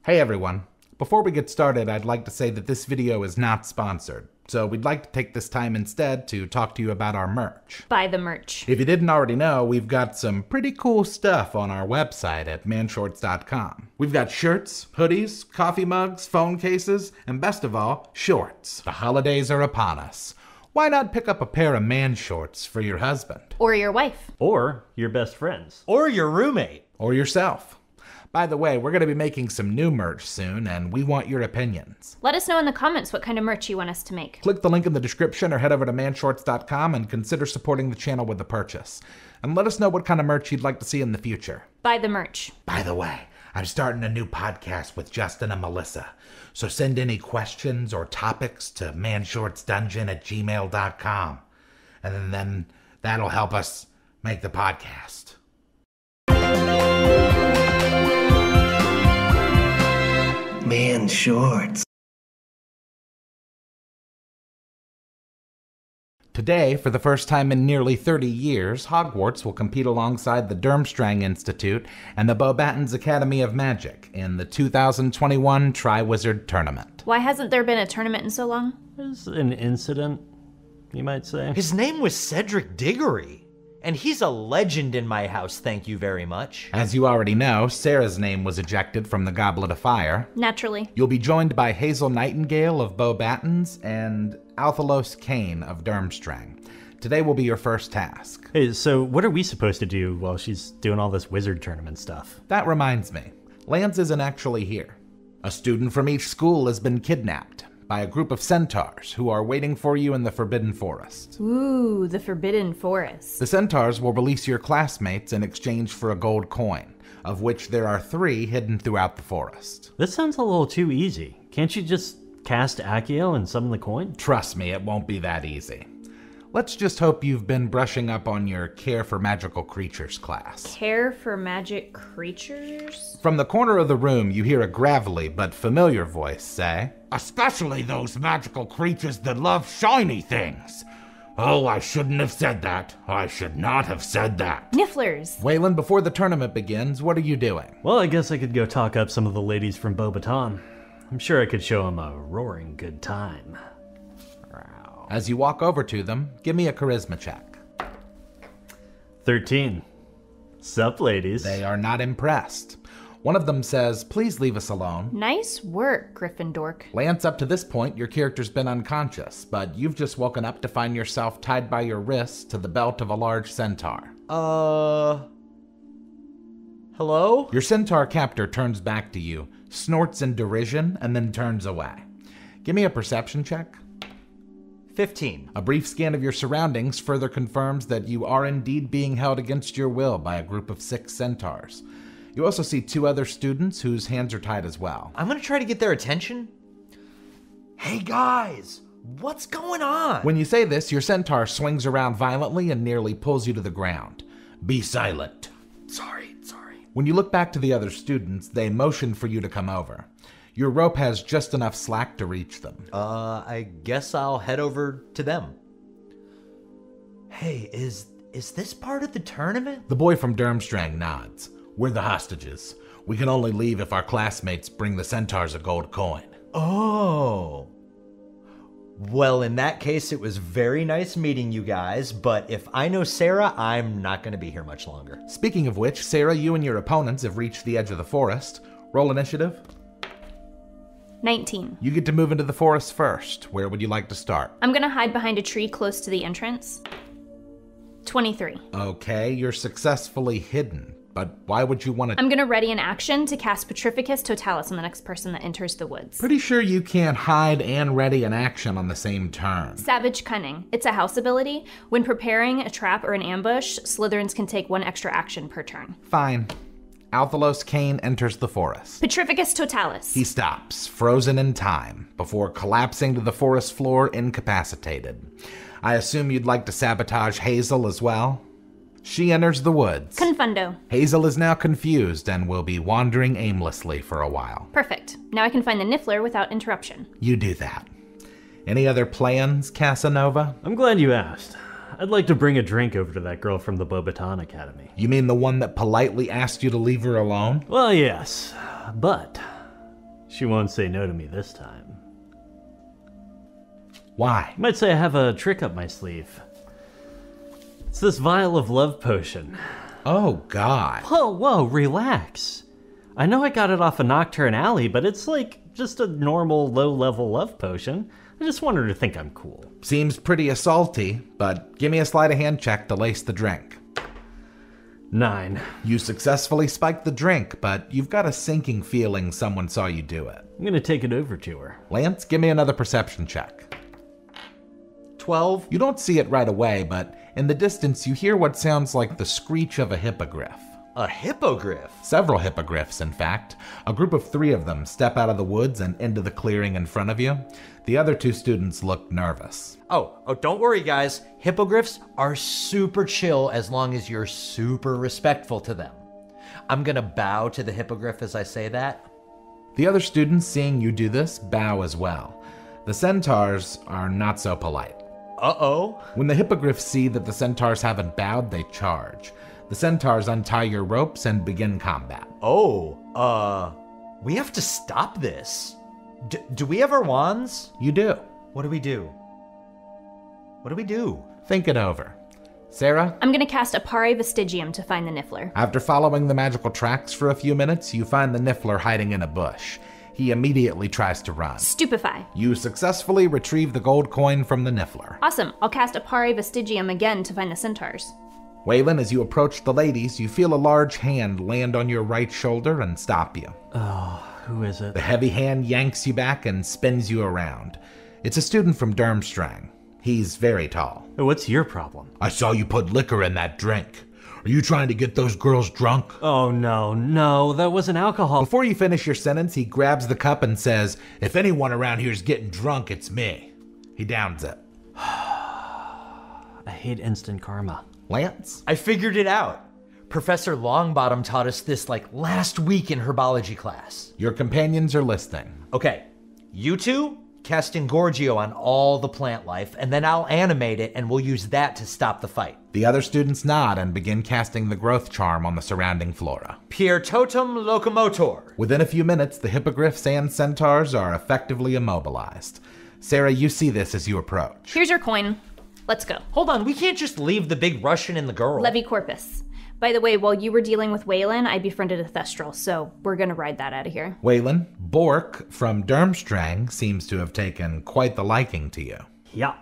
Hey everyone. Before we get started, I'd like to say that this video is not sponsored. So we'd like to take this time instead to talk to you about our merch. Buy the merch. If you didn't already know, we've got some pretty cool stuff on our website at manshorts.com. We've got shirts, hoodies, coffee mugs, phone cases, and best of all, shorts. The holidays are upon us. Why not pick up a pair of man shorts for your husband? Or your wife. Or your best friends. Or your roommate. Or yourself. By the way, we're going to be making some new merch soon, and we want your opinions. Let us know in the comments what kind of merch you want us to make. Click the link in the description or head over to manshorts.com and consider supporting the channel with a purchase. And let us know what kind of merch you'd like to see in the future. Buy the merch. By the way, I'm starting a new podcast with Justin and Melissa. So send any questions or topics to manshortsdungeon@gmail.com. And then that'll help us make the podcast. Man shorts. Today, for the first time in nearly 30 years, Hogwarts will compete alongside the Durmstrang Institute and the Beauxbatons Academy of Magic in the 2021 Triwizard Tournament. Why hasn't there been a tournament in so long? There's an incident, you might say. His name was Cedric Diggory. And he's a legend in my house, thank you very much. As you already know, Sarah's name was ejected from the Goblet of Fire. Naturally. You'll be joined by Hazel Nightingale of Beauxbatons and Althalos Kane of Durmstrang. Today will be your first task. Hey, so what are we supposed to do while she's doing all this wizard tournament stuff? That reminds me, Lance isn't actually here. A student from each school has been kidnapped by a group of centaurs who are waiting for you in the Forbidden Forest. Ooh, the Forbidden Forest. The centaurs will release your classmates in exchange for a gold coin, of which there are 3 hidden throughout the forest. This sounds a little too easy. Can't you just cast Accio and summon the coin? Trust me, it won't be that easy. Let's just hope you've been brushing up on your Care for Magical Creatures class. Care for magic creatures? From the corner of the room, you hear a gravelly but familiar voice say, "Especially those magical creatures that love shiny things. Oh, I shouldn't have said that. I should not have said that." Nifflers. Waylon, before the tournament begins, what are you doing? Well, I guess I could go talk up some of the ladies from Beauxbaton. I'm sure I could show them a roaring good time. As you walk over to them, give me a charisma check. 13. Sup, ladies? They are not impressed. One of them says, "Please leave us alone." Nice work, Gryffindor. Lance, up to this point, your character's been unconscious, but you've just woken up to find yourself tied by your wrists to the belt of a large centaur. Hello? Your centaur captor turns back to you, snorts in derision, and then turns away. Give me a perception check. 15. A brief scan of your surroundings further confirms that you are indeed being held against your will by a group of 6 centaurs. You also see 2 other students whose hands are tied as well. I'm gonna try to get their attention. Hey guys, what's going on? When you say this, your centaur swings around violently and nearly pulls you to the ground. Be silent. Sorry. When you look back to the other students, they motion for you to come over. Your rope has just enough slack to reach them. I guess I'll head over to them. Hey, is this part of the tournament? The boy from Durmstrang nods. "We're the hostages. We can only leave if our classmates bring the centaurs a gold coin." Oh. Well, in that case, it was very nice meeting you guys, but if I know Sarah, I'm not gonna be here much longer. Speaking of which, Sarah, you and your opponents have reached the edge of the forest. Roll initiative. 19. You get to move into the forest first. Where would you like to start? I'm gonna hide behind a tree close to the entrance. 23. Okay, you're successfully hidden, but why would you want to? I'm gonna ready an action to cast Petrificus Totalis on the next person that enters the woods. Pretty sure you can't hide and ready an action on the same turn. Savage Cunning. It's a house ability. When preparing a trap or an ambush, Slytherins can take 1 extra action per turn. Fine. Althalos Kane enters the forest. Petrificus Totalis. He stops, frozen in time, before collapsing to the forest floor incapacitated. I assume you'd like to sabotage Hazel as well? She enters the woods. Confundo. Hazel is now confused and will be wandering aimlessly for a while. Perfect. Now I can find the Niffler without interruption. You do that. Any other plans, Casanova? I'm glad you asked. I'd like to bring a drink over to that girl from the Beauxbaton Academy. You mean the one that politely asked you to leave her alone? Well, yes, but She won't say no to me this time. Why? Might say I have a trick up my sleeve. It's this vial of love potion. Oh, God. Whoa, relax. I know I got it off a Nocturne Alley, but it's like just a normal low-level love potion. I just want her to think I'm cool. Seems pretty assaulty, but give me a sleight of hand check to lace the drink. 9. You successfully spiked the drink, but you've got a sinking feeling someone saw you do it. I'm gonna take it over to her. Lance, give me another perception check. 12. You don't see it right away, but in the distance you hear what sounds like the screech of a hippogriff. A hippogriff? Several hippogriffs, in fact. A group of 3 of them step out of the woods and into the clearing in front of you. The other 2 students look nervous. Oh, don't worry, guys. Hippogriffs are super chill as long as you're super respectful to them. I'm gonna bow to the hippogriff as I say that. The other students, seeing you do this, bow as well. The centaurs are not so polite. Uh-oh. When the hippogriffs see that the centaurs haven't bowed, they charge. The centaurs untie your ropes and begin combat. We have to stop this. Do we have our wands? You do. What do we do? What do we do? Think it over. Sarah? I'm gonna cast a Pare Vestigium to find the Niffler. After following the magical tracks for a few minutes, you find the Niffler hiding in a bush. He immediately tries to run. Stupefy. You successfully retrieve the gold coin from the Niffler. Awesome. I'll cast a Pare Vestigium again to find the centaurs. Waylon, as you approach the ladies, you feel a large hand land on your right shoulder and stop you. Oh, who is it? The heavy hand yanks you back and spins you around. It's a student from Durmstrang. He's very tall. What's your problem? I saw you put liquor in that drink. Are you trying to get those girls drunk? Oh, no, that wasn't alcohol. Before you finish your sentence, he grabs the cup and says, "If anyone around here is getting drunk, it's me." He downs it. I hate instant karma. Lance? I figured it out. Professor Longbottom taught us this like last week in herbology class. Your companions are listening. Okay, you two cast Engorgio on all the plant life, and then I'll animate it and we'll use that to stop the fight. The other students nod and begin casting the growth charm on the surrounding flora. Pier totem locomotor. Within a few minutes, the hippogriffs and centaurs are effectively immobilized. Sarah, you see this as you approach. Here's your coin. Let's go. Hold on, we can't just leave the big Russian and the girl. Levy Corpus. By the way, while you were dealing with Waylon, I befriended a Thestral, so we're gonna ride that out of here. Waylon, Bork from Durmstrang seems to have taken quite the liking to you. Yeah.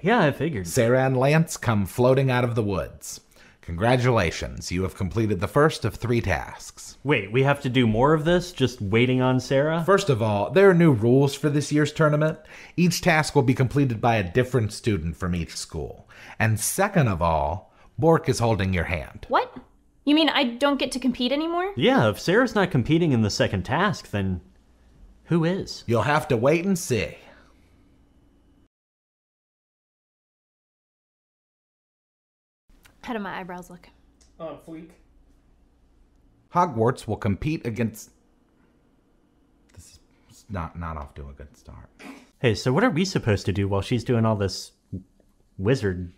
Yeah, I figured. Sarah and Lance come floating out of the woods. Congratulations, you have completed the first of 3 tasks. Wait, we have to do more of this? Just waiting on Sarah? First of all, there are new rules for this year's tournament. Each task will be completed by a different student from each school. And second of all, Bork is holding your hand. What? You mean I don't get to compete anymore? Yeah, if Sarah's not competing in the second task, then who is? You'll have to wait and see. How do my eyebrows look? On fleek. Hogwarts will compete against... This is not off to a good start. Hey, so what are we supposed to do while she's doing all this wizard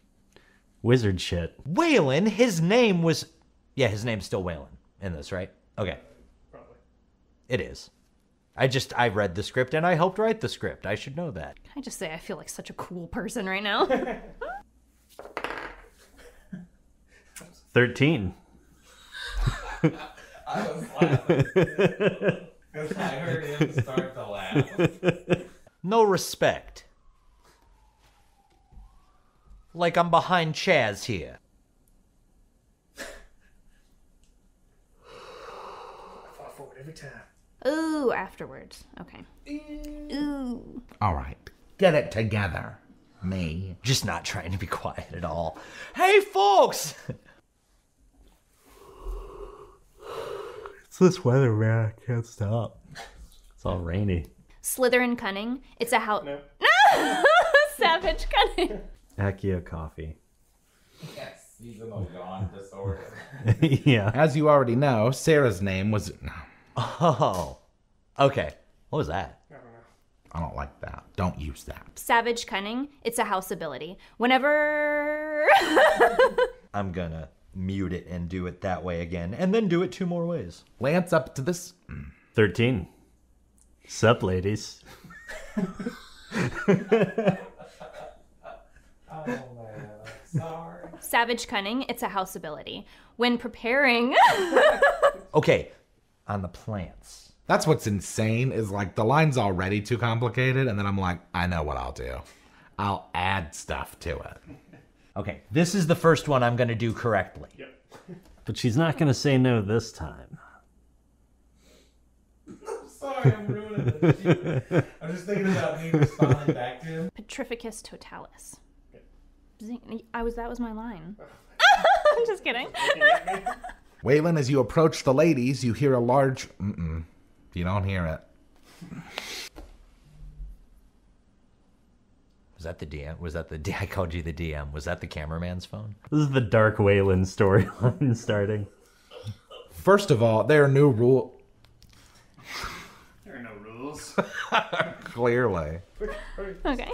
shit? Waylon, his name was... Yeah, his name's still Waylon in this, right? Okay. Probably. It is. I read the script and I helped write the script. I should know that. Can I just say I feel like such a cool person right now? 13. I was laughing. Because I heard him start to laugh. No respect. Like I'm behind Chaz here. Fought forward every time. Ooh, afterwards. Okay. Ooh. All right, get it together. Me. Just not trying to be quiet at all. Hey, folks! It's this weather, man. I can't stop. It's all rainy. Slytherin Cunning. It's a house. No. Savage Cunning. Accio coffee. Yes, seasonal yawn disorder. Yeah. As you already know, Sarah's name was... Oh. Okay. What was that? I don't know. I don't like that. Don't use that. Savage Cunning. It's a house ability. Whenever... I'm gonna mute it and do it that way again, and then do it 2 more ways. Lance, up to this... 13. Sup, ladies? Savage cunning, it's a house ability. When preparing... Okay, on the plants. That's what's insane is like the line's already too complicated, and then I'm like, I know what I'll do. I'll add stuff to it. Okay, this is the first one I'm going to do correctly. But she's not going to say no this time. Sorry, I'm ruining it. I'm just thinking about me responding back to him. Petrificus totalis. That was my line. I'm just kidding. Waylon, as you approach the ladies, you hear a large... You don't hear it. Was that the DM? Was that the... I called you the DM. Was that the cameraman's phone? This is the Dark Wayland storyline starting. First of all, there are new rules. There are no rules. Clearly. Okay.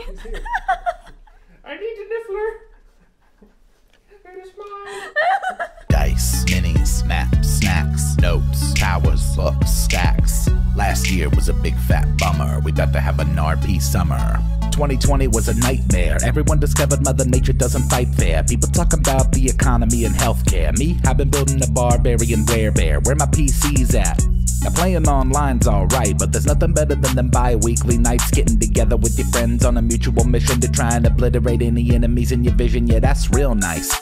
I need a niffler. It is mine. Dice, minis, maps, snacks, notes, towers, books, stacks. Last year was a big fat bummer. We got to have an RP summer. 2020 was a nightmare. Everyone discovered Mother Nature doesn't fight fair. People talk about the economy and healthcare. Me, I've been building a barbarian werebear. Where my PC's at? Now playing online's alright, but there's nothing better than them bi-weekly nights getting together with your friends on a mutual mission to try and obliterate any enemies in your vision. Yeah, that's real nice.